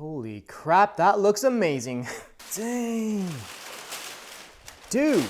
Holy crap, that looks amazing. Dang. Dude.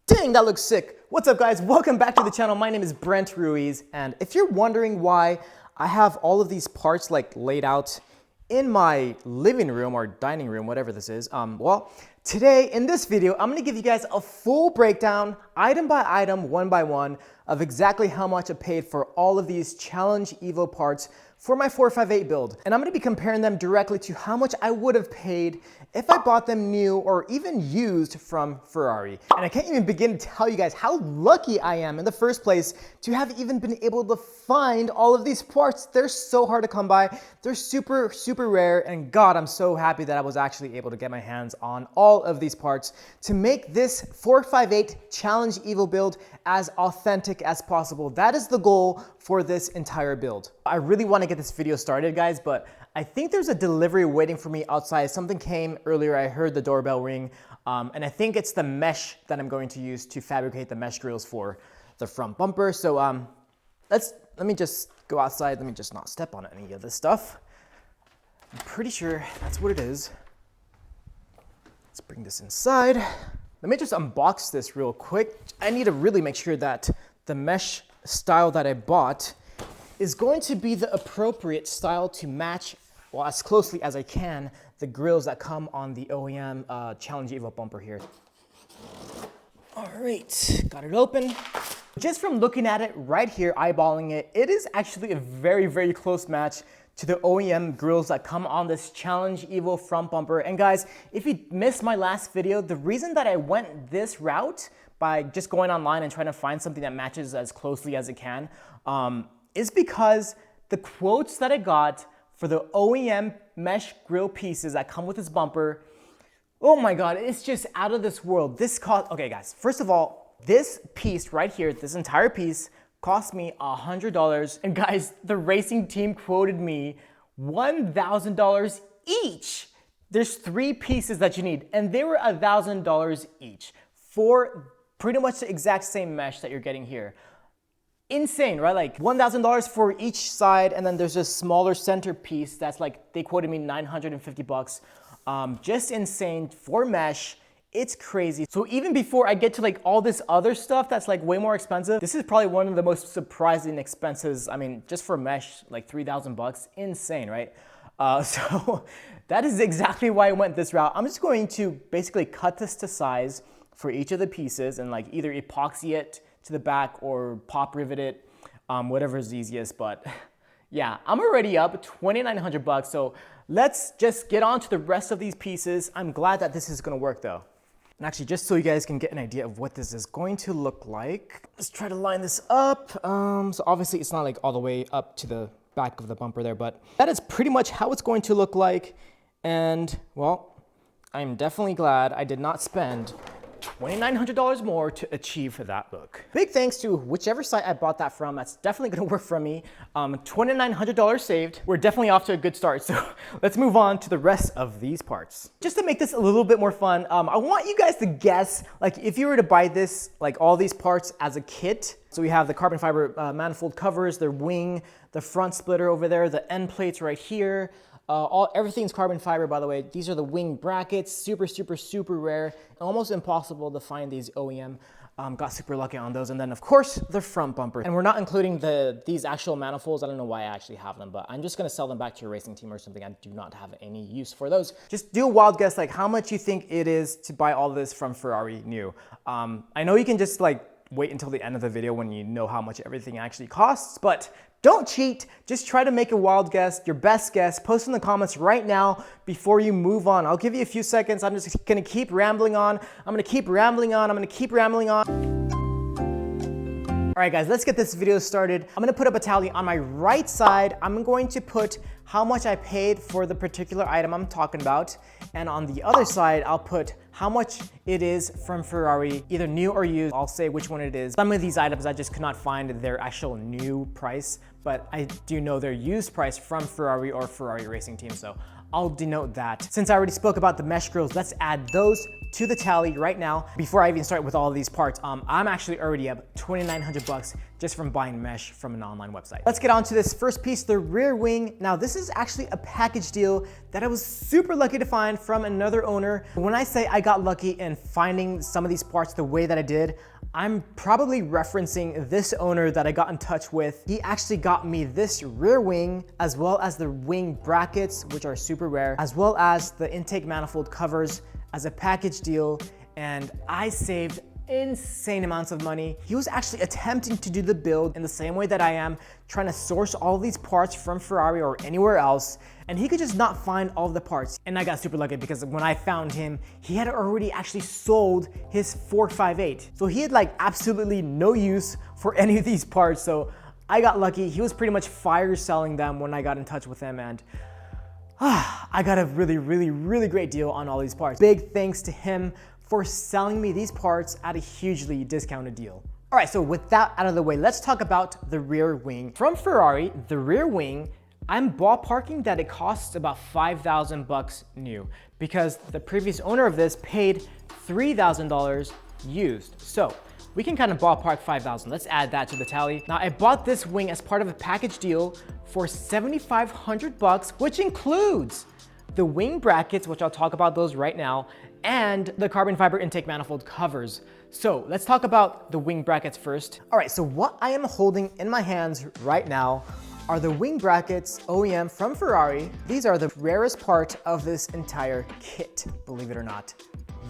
Dang, that looks sick. What's up guys, welcome back to the channel. My name is Brent Ruiz, and if you're wondering why I have all of these parts like laid out in my living room or dining room, whatever this is, well, today in this video, I'm gonna give you guys a full breakdown, item by item, one by one, of exactly how much I paid for all of these Challenge Evo parts for my 458 build. And I'm gonna be comparing them directly to how much I would have paid if I bought them new or even used from Ferrari. And I can't even begin to tell you guys how lucky I am in the first place to have even been able to find all of these parts. They're so hard to come by. They're super, super rare. And God, I'm so happy that I was actually able to get my hands on all of these parts to make this 458 Challenge Evo build as authentic as possible. That is the goal for this entire build. I really want to get this video started, guys, but I think there's a delivery waiting for me outside. Something came earlier, I heard the doorbell ring, and I think it's the mesh that I'm going to use to fabricate the mesh grills for the front bumper. So let me just go outside. Let me just not step on any of this stuff. I'm pretty sure that's what it is. Let's bring this inside. Let me just unbox this real quick. I need to really make sure that the mesh style that I bought is going to be the appropriate style to match, well, as closely as I can, the grills that come on the OEM Challenge Evo bumper here. All right, got it open. Just from looking at it right here, eyeballing it, it is actually a very, very close match to the OEM grills that come on this Challenge Evo front bumper. And guys, if you missed my last video, the reason that I went this route by just going online and trying to find something that matches as closely as it can, is because the quotes that I got for the OEM mesh grill pieces that come with this bumper, oh my God, it's just out of this world. This cost, okay guys, first of all, this piece right here, this entire piece cost me $100. And guys, the racing team quoted me $1,000 each. There's 3 pieces that you need, and they were $1,000 each for pretty much the exact same mesh that you're getting here. Insane, right? Like $1,000 for each side, and then there's a smaller center piece that's like, they quoted me 950 bucks. Just insane for mesh. It's crazy. So even before I get to like all this other stuff that's like way more expensive, this is probably one of the most surprising expenses. I mean, just for mesh, like 3,000 bucks, insane, right? So that is exactly why I went this route. I'm just going to basically cut this to size for each of the pieces and like either epoxy it to the back or pop rivet it, whatever is easiest. But yeah, I'm already up 2,900 bucks. So let's just get on to the rest of these pieces. I'm glad that this is gonna work though. And actually, just so you guys can get an idea of what this is going to look like, let's try to line this up. So obviously it's not like all the way up to the back of the bumper there, but that is pretty much how it's going to look like. And well, I'm definitely glad I did not spend $2,900 more to achieve that look. Big thanks to whichever site I bought that from. That's definitely gonna work for me. $2,900 saved. We're definitely off to a good start. So let's move on to the rest of these parts. Just to make this a little bit more fun, I want you guys to guess, like if you were to buy this, like all these parts as a kit. So we have the carbon fiber manifold covers, the wing, the front splitter over there, the end plates right here. Everything's carbon fiber, by the way. These are the wing brackets, super, super, super rare. Almost impossible to find these OEM. Got super lucky on those. And then of course, the front bumper. And we're not including these actual manifolds. I don't know why I actually have them, but I'm just gonna sell them back to your racing team or something. I do not have any use for those. Just do a wild guess, like how much you think it is to buy all this from Ferrari new. I know you can just like wait until the end of the video when you know how much everything actually costs, but don't cheat, just try to make a wild guess, your best guess. Post in the comments right now before you move on. I'll give you a few seconds. I'm just gonna keep rambling on. I'm gonna keep rambling on. I'm gonna keep rambling on. All right, guys, let's get this video started. I'm gonna put up a tally on my right side. I'm going to put how much I paid for the particular item I'm talking about. And on the other side, I'll put how much it is from Ferrari, either new or used. I'll say which one it is. Some of these items I just could not find their actual new price, but I do know their used price from Ferrari or Ferrari Racing Team, so I'll denote that. Since I already spoke about the mesh grills, let's add those to the tally right now. Before I even start with all of these parts, I'm actually already up $2,900 just from buying mesh from an online website. Let's get on to this first piece, the rear wing. Now this is actually a package deal that I was super lucky to find from another owner. When I say I got lucky in finding some of these parts the way that I did, I'm probably referencing this owner that I got in touch with. He actually got me this rear wing, as well as the wing brackets, which are super rare, as well as the intake manifold covers as a package deal, and I saved insane amounts of money. He was actually attempting to do the build in the same way that I am, trying to source all of these parts from Ferrari or anywhere else, and he could just not find all of the parts. And I got super lucky because when I found him, he had already actually sold his 458. So he had like absolutely no use for any of these parts. So I got lucky. He was pretty much fire selling them when I got in touch with him, and I got a really great deal on all these parts. Big thanks to him for selling me these parts at a hugely discounted deal. All right, so with that out of the way, let's talk about the rear wing. From Ferrari, the rear wing, I'm ballparking that it costs about $5,000 new because the previous owner of this paid $3,000 used. So we can kind of ballpark 5,000. Let's add that to the tally. Now I bought this wing as part of a package deal for $7,500, which includes the wing brackets, which I'll talk about those right now, and the carbon fiber intake manifold covers. So let's talk about the wing brackets first. All right, so what I am holding in my hands right now are the wing brackets OEM from Ferrari. These are the rarest part of this entire kit, believe it or not,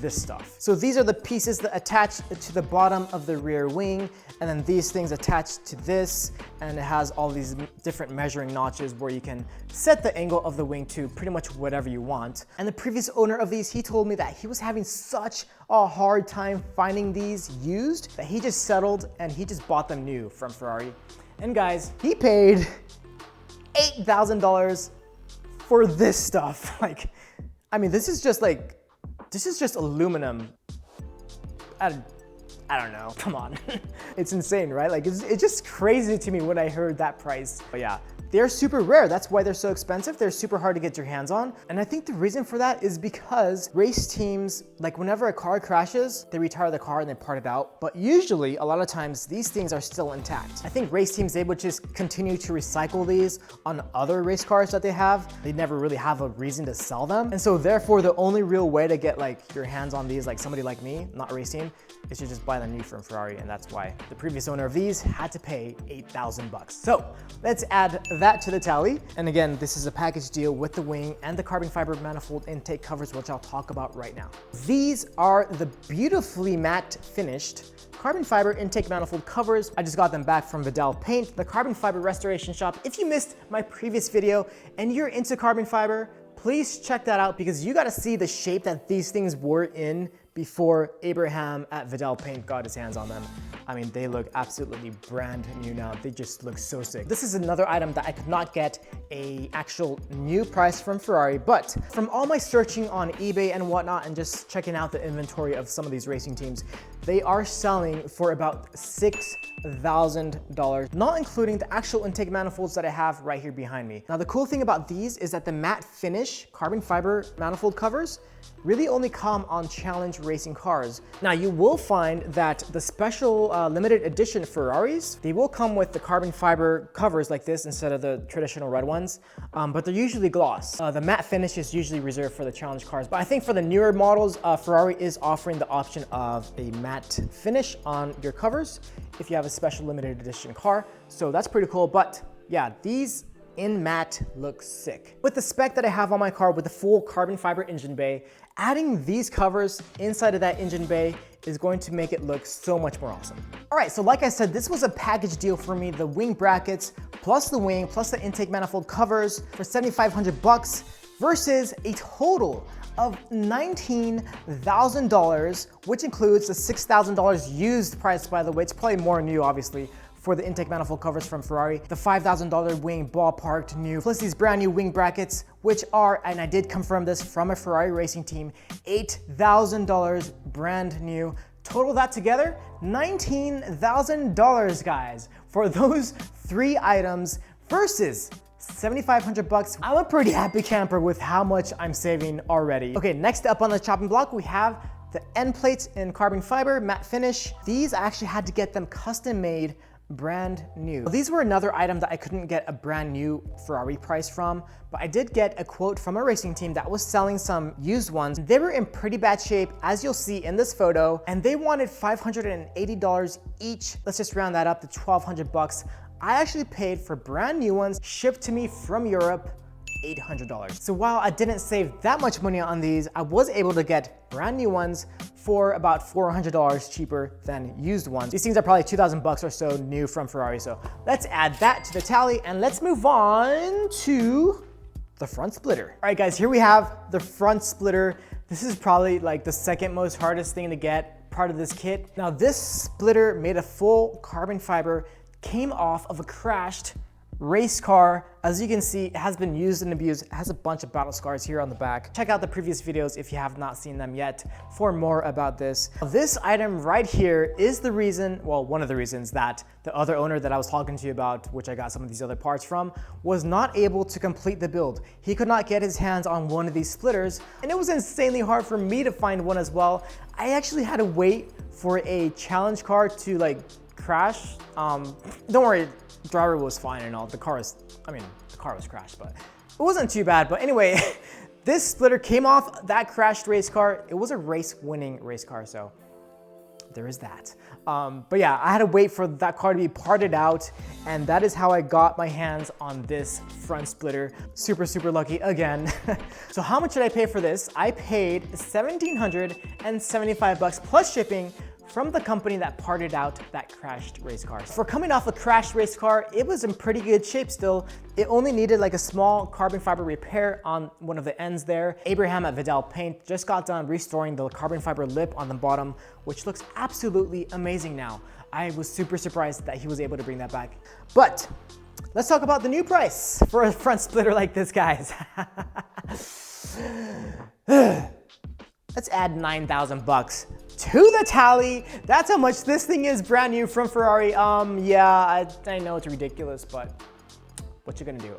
this stuff. So these are the pieces that attach to the bottom of the rear wing, and then these things attach to this, and it has all these different measuring notches where you can set the angle of the wing to pretty much whatever you want. And the previous owner of these, he told me that he was having such a hard time finding these used that he just settled and he just bought them new from Ferrari. And guys, he paid $8,000 for this stuff. Like, I mean, this is just aluminum. I don't know, come on. It's insane, right? Like, it's just crazy to me when I heard that price. But yeah, they're super rare. That's why they're so expensive. They're super hard to get your hands on. And I think the reason for that is because race teams, like whenever a car crashes, they retire the car and they part it out. But usually, a lot of times, these things are still intact. I think race teams, they would just continue to recycle these on other race cars that they have. They never really have a reason to sell them. And so therefore, the only real way to get like your hands on these, like somebody like me, not a race team, is to just buy them new from Ferrari. And that's why the previous owner of these had to pay $8,000. So let's add that to the tally. And again, this is a package deal with the wing and the carbon fiber manifold intake covers, which I'll talk about right now. These are the beautifully matte finished carbon fiber intake manifold covers. I just got them back from Vidal Paint, the carbon fiber restoration shop. If you missed my previous video and you're into carbon fiber, please check that out because you got to see the shape that these things were in before Abraham at Vidal Paint got his hands on them. I mean, they look absolutely brand new now. They just look so sick. This is another item that I could not get a actual new price from Ferrari, but from all my searching on eBay and whatnot and just checking out the inventory of some of these racing teams, they are selling for about $6,000, not including the actual intake manifolds that I have right here behind me. Now, the cool thing about these is that the matte finish carbon fiber manifold covers really only come on challenge racing cars. Now, you will find that the special limited edition Ferraris, they will come with the carbon fiber covers like this instead of the traditional red ones, but they're usually gloss. The matte finish is usually reserved for the challenge cars, but I think for the newer models, Ferrari is offering the option of a matte finish on your covers if you have a special limited edition car. So that's pretty cool, but yeah, these in matte looks sick. With the spec that I have on my car with the full carbon fiber engine bay, adding these covers inside of that engine bay is going to make it look so much more awesome. All right, so like I said, this was a package deal for me, the wing brackets, plus the wing, plus the intake manifold covers for $7,500 versus a total of $19,000, which includes the $6,000 used price, by the way. It's probably more new, obviously, for the intake manifold covers from Ferrari, the $5,000 wing ballparked new, plus these brand new wing brackets, which are, and I did confirm this from a Ferrari racing team, $8,000 brand new. Total that together, $19,000, guys, for those three items versus $7,500. I'm a pretty happy camper with how much I'm saving already. Okay, next up on the chopping block, we have the end plates in carbon fiber, matte finish. These I actually had to get them custom made, brand new. These were another item that I couldn't get a brand new Ferrari price from, but I did get a quote from a racing team that was selling some used ones. They were in pretty bad shape, as you'll see in this photo, and they wanted $580 each. Let's just round that up to 1,200 bucks. I actually paid for brand new ones shipped to me from Europe, $800. So while I didn't save that much money on these, I was able to get brand new ones for about $400 cheaper than used ones. These things are probably 2,000 bucks or so new from Ferrari. So let's add that to the tally and let's move on to the front splitter. All right guys, here we have the front splitter. This is probably like the second most hardest thing to get part of this kit. Now this splitter made of full carbon fiber, came off of a crashed race car. As you can see, it has been used and abused. It has a bunch of battle scars here on the back. Check out the previous videos if you have not seen them yet for more about this. This item right here is the reason, well, one of the reasons that the other owner that I was talking to you about, which I got some of these other parts from, was not able to complete the build. He could not get his hands on one of these splitters, and it was insanely hard for me to find one as well. I actually had to wait for a challenge car to like crash. Don't worry, the driver was fine and all. The car was crashed, but it wasn't too bad. But anyway, this splitter came off that crashed race car. It was a race-winning race car, so there is that. But yeah, I had to wait for that car to be parted out, and that is how I got my hands on this front splitter. Super, super lucky again. So how much did I pay for this? I paid $1,775 plus shipping from the company that parted out that crashed race car. For coming off a crashed race car, it was in pretty good shape still. It only needed like a small carbon fiber repair on one of the ends there. Abraham at Vidal Paint just got done restoring the carbon fiber lip on the bottom, which looks absolutely amazing now. I was super surprised that he was able to bring that back. But let's talk about the new price for a front splitter like this, guys. Let's add 9,000 bucks to the tally. That's how much this thing is brand new from Ferrari. Yeah, I know it's ridiculous, but what you gonna do?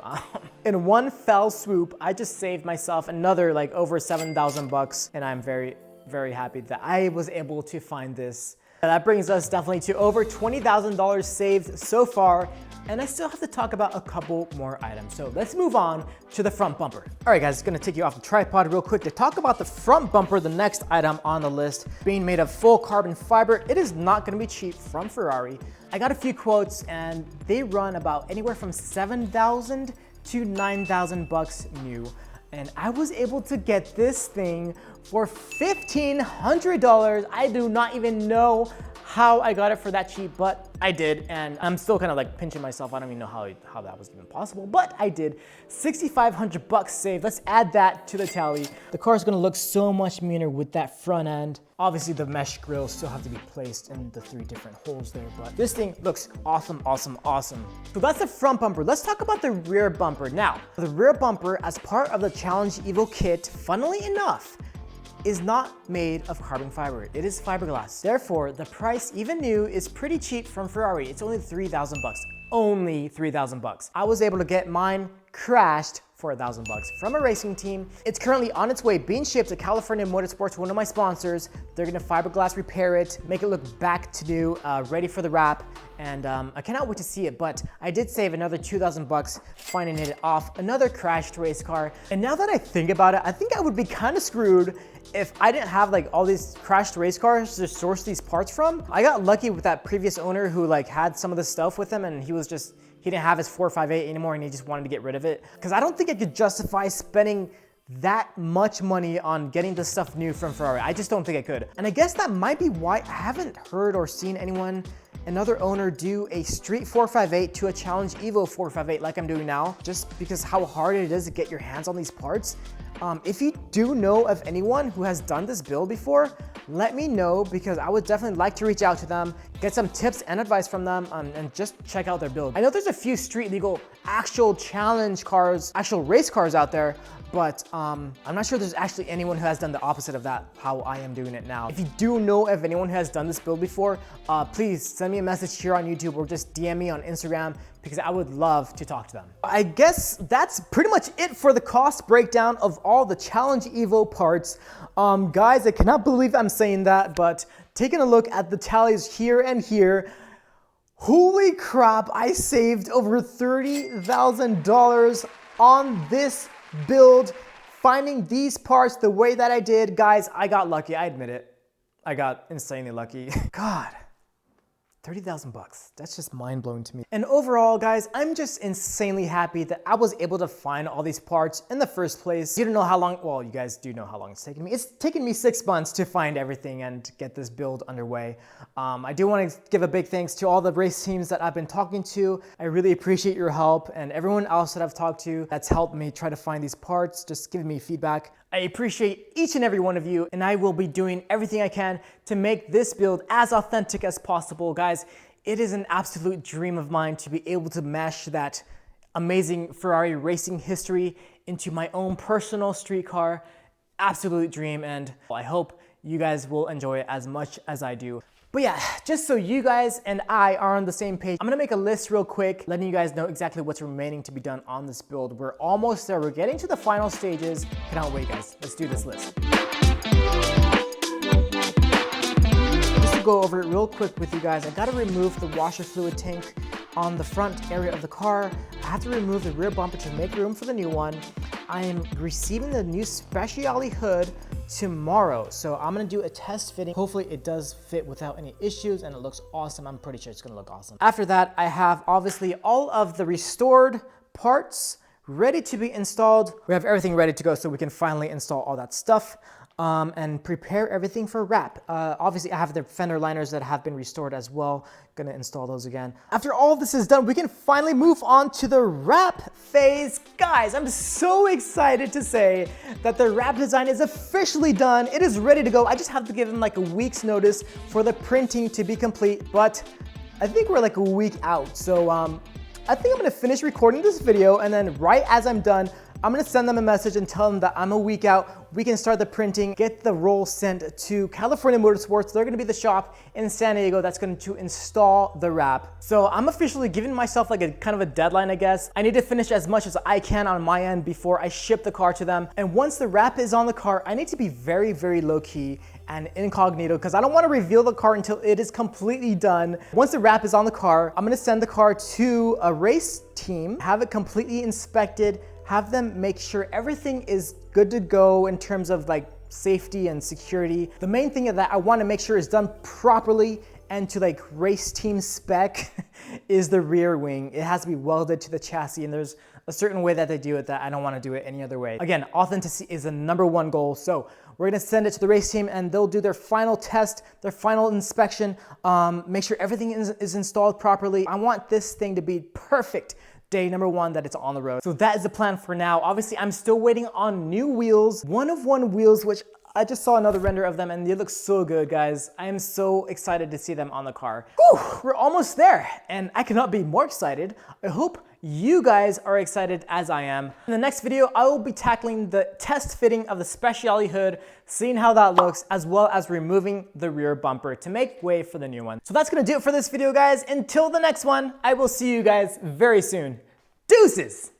In one fell swoop, I just saved myself another like over 7,000 bucks, and I'm very, very happy that I was able to find this. That brings us definitely to over $20,000 saved so far. And I still have to talk about a couple more items. So let's move on to the front bumper. All right guys, gonna take you off the tripod real quick to talk about the front bumper, the next item on the list. Being made of full carbon fiber, it is not gonna be cheap from Ferrari. I got a few quotes and they run about anywhere from 7,000 to 9,000 bucks new. And I was able to get this thing for $1,500. I do not even know how I got it for that cheap, but I did, and I'm still kind of like pinching myself. I don't even know how that was even possible, but I did. 6,500 bucks saved. Let's add that to the tally. The car is gonna look so much meaner with that front end. Obviously the mesh grills still have to be placed in the 3 different holes there, but this thing looks awesome, awesome, awesome. So that's the front bumper. Let's talk about the rear bumper. Now, the rear bumper as part of the Challenge Evo kit, funnily enough, is not made of carbon fiber. It is fiberglass. Therefore, the price, even new, is pretty cheap from Ferrari. It's only 3,000 bucks. Only 3,000 bucks. I was able to get mine crashed for 1,000 bucks from a racing team. It's currently on its way being shipped to California Motorsports, one of my sponsors. They're gonna fiberglass repair it, make it look back to new, ready for the wrap. And I cannot wait to see it, but I did save another 2,000 bucks finding it off another crashed race car. And now that I think about it, I think I would be kind of screwed if I didn't have like all these crashed race cars to source these parts from. I got lucky with that previous owner who like had some of this stuff with him, and he didn't have his 458 anymore and he just wanted to get rid of it. Because I don't think I could justify spending that much money on getting this stuff new from Ferrari. I just don't think I could. And I guess that might be why I haven't heard or seen another owner do a street 458 to a Challenge Evo 458 like I'm doing now, just because how hard it is to get your hands on these parts. If you do know of anyone who has done this build before, let me know, because I would definitely like to reach out to them, get some tips and advice from them, and just check out their build. I know there's a few street legal actual challenge cars, actual race cars out there, but I'm not sure there's actually anyone who has done the opposite of that, how I am doing it now. If you do know of anyone who has done this build before, please send me a message here on YouTube or just DM me on Instagram, because I would love to talk to them. I guess that's pretty much it for the cost breakdown of all the Challenge Evo parts. Guys, I cannot believe I'm saying that, but taking a look at the tallies here and here, holy crap, I saved over $30,000 on this build. Finding these parts the way that I did, guys, I got lucky, I admit it. I got insanely lucky. God. 30,000 bucks. That's just mind-blowing to me. And overall, guys, I'm just insanely happy that I was able to find all these parts in the first place. You don't know how long, well, you guys do know how long it's taken me. It's taken me 6 months to find everything and get this build underway. I do want to give a big thanks to all the race teams that I've been talking to. I really appreciate your help, and everyone else that I've talked to that's helped me try to find these parts, just giving me feedback. I appreciate each and every one of you, and I will be doing everything I can to make this build as authentic as possible. Guys, it is an absolute dream of mine to be able to mesh that amazing Ferrari racing history into my own personal street car. Absolute dream, and I hope you guys will enjoy it as much as I do. But yeah, just so you guys and I are on the same page, I'm gonna make a list real quick, letting you guys know exactly what's remaining to be done on this build. We're almost there, we're getting to the final stages. Cannot wait, guys, let's do this list. Just to go over it real quick with you guys, I gotta remove the washer fluid tank on the front area of the car. I have to remove the rear bumper to make room for the new one. I am receiving the new Speciale hood tomorrow, so I'm gonna do a test fitting. Hopefully it does fit without any issues and it looks awesome. I'm pretty sure it's gonna look awesome. After that, I have obviously all of the restored parts ready to be installed. We have everything ready to go, so we can finally install all that stuff and prepare everything for wrap. Obviously I have the fender liners that have been restored as well. Gonna install those again. After all this is done, we can finally move on to the wrap phase. Guys, I'm so excited to say that the wrap design is officially done. It is ready to go. I just have to give them like a week's notice for the printing to be complete, but I think we're like a week out. So I think I'm gonna finish recording this video, and then right as I'm done, I'm gonna send them a message and tell them that I'm a week out. We can start the printing, get the roll sent to California Motorsports. They're gonna be the shop in San Diego that's going to install the wrap. So I'm officially giving myself like a kind of a deadline, I guess. I need to finish as much as I can on my end before I ship the car to them. And once the wrap is on the car, I need to be very, very low key and incognito, because I don't want to reveal the car until it is completely done. Once the wrap is on the car, I'm gonna send the car to a race team, have it completely inspected, have them make sure everything is good to go in terms of like safety and security. The main thing that I want to make sure is done properly and to like race team spec is the rear wing. It has to be welded to the chassis, and there's a certain way that they do it that I don't want to do it any other way. Again, authenticity is the #1 goal. So we're gonna send it to the race team and they'll do their final test, their final inspection, make sure everything is installed properly. I want this thing to be perfect day #1 that it's on the road. So that is the plan for now. Obviously, I'm still waiting on new wheels, 1-of-1 wheels, which I just saw another render of them and they look so good, guys. I am so excited to see them on the car. Whew, we're almost there and I cannot be more excited. I hope you guys are excited as I am. In the next video, I will be tackling the test fitting of the Speciale hood, seeing how that looks, as well as removing the rear bumper to make way for the new one. So that's gonna do it for this video, guys. Until the next one, I will see you guys very soon. Deuces!